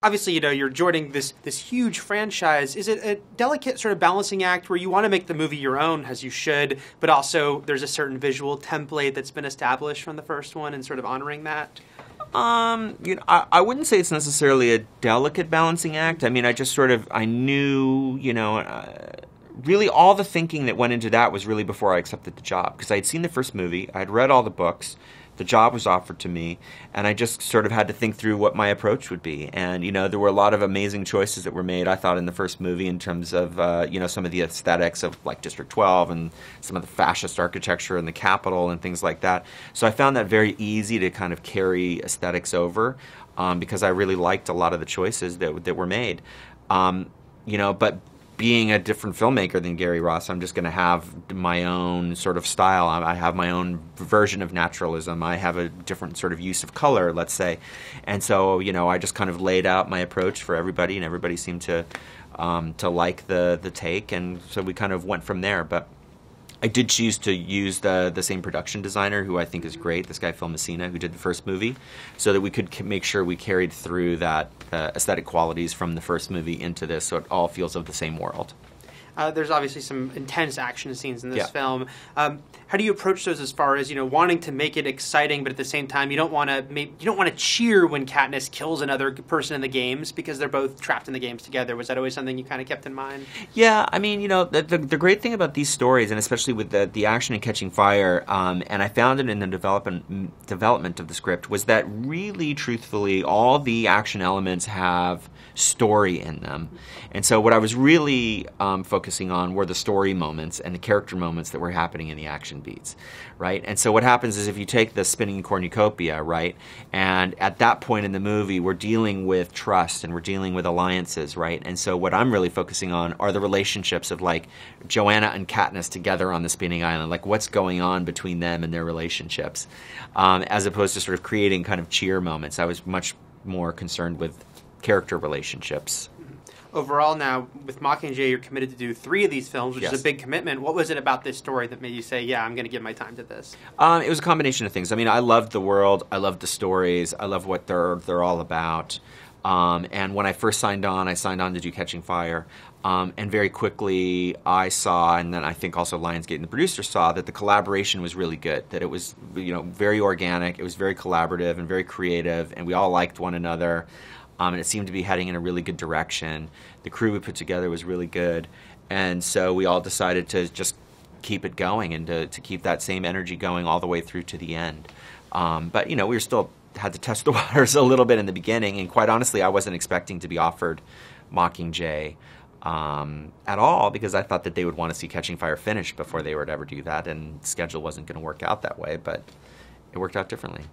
obviously, you're joining this huge franchise. Is it a delicate sort of balancing act where you want to make the movie your own, as you should, but also there's a certain visual template that's been established from the first one and sort of honoring that? I wouldn't say it's necessarily a delicate balancing act. I mean, I knew, really all the thinking that went into that was really before I accepted the job. Because I had seen the first movie, I had read all the books, the job was offered to me, and I just sort of had to think through what my approach would be. And, there were a lot of amazing choices that were made, I thought, in the first movie in terms of, some of the aesthetics of, like, District 12 and some of the fascist architecture in the Capitol and things like that. So I found that very easy to kind of carry aesthetics over because I really liked a lot of the choices that were made. But being a different filmmaker than Gary Ross, I'm just going to have my own sort of style. I have my own version of naturalism. I have a different sort of use of color, let's say. And so, I just kind of laid out my approach for everybody, and everybody seemed to like the take, and so we kind of went from there. But I did choose to use the same production designer, who I think is great, this guy Phil Messina, who did the first movie, so that we could make sure we carried through that aesthetic qualities from the first movie into this, so it all feels of the same world. There's obviously some intense action scenes in this film. How do you approach those as far as wanting to make it exciting, but at the same time you don't want to cheer when Katniss kills another person in the games because they're both trapped in the games together? Was that always something you kind of kept in mind? Yeah, I mean, the great thing about these stories, and especially with the action in Catching Fire, and I found it in the development of the script, was that really, truthfully, all the action elements have story in them. And so what I was really focusing on were the story moments and the character moments that were happening in the action beats, right? And so what happens is if you take the spinning cornucopia, right, and at that point in the movie we're dealing with trust and we're dealing with alliances, right? And so what I'm really focusing on are the relationships of, like, Joanna and Katniss together on the spinning island, like what's going on between them and their relationships, as opposed to sort of creating kind of cheer moments. I was much more concerned with character relationships. Overall now, with Mockingjay, you're committed to do 3 of these films, which is a big commitment. What was it about this story that made you say, yeah, I'm going to give my time to this? It was a combination of things. I mean, I loved the world. I loved the stories. I love what they're all about. And when I first signed on to do Catching Fire. And very quickly I saw, and then I think also Lionsgate and the producer saw, that the collaboration was really good, that it was very organic, it was very collaborative and very creative, and we all liked one another. And it seemed to be heading in a really good direction. The crew we put together was really good. And so we all decided to just keep it going and to keep that same energy going all the way through to the end. But, we were still had to test the waters a little bit in the beginning. And quite honestly, I wasn't expecting to be offered Mockingjay at all, because I thought that they would want to see Catching Fire finished before they would ever do that. And the schedule wasn't going to work out that way, but it worked out differently.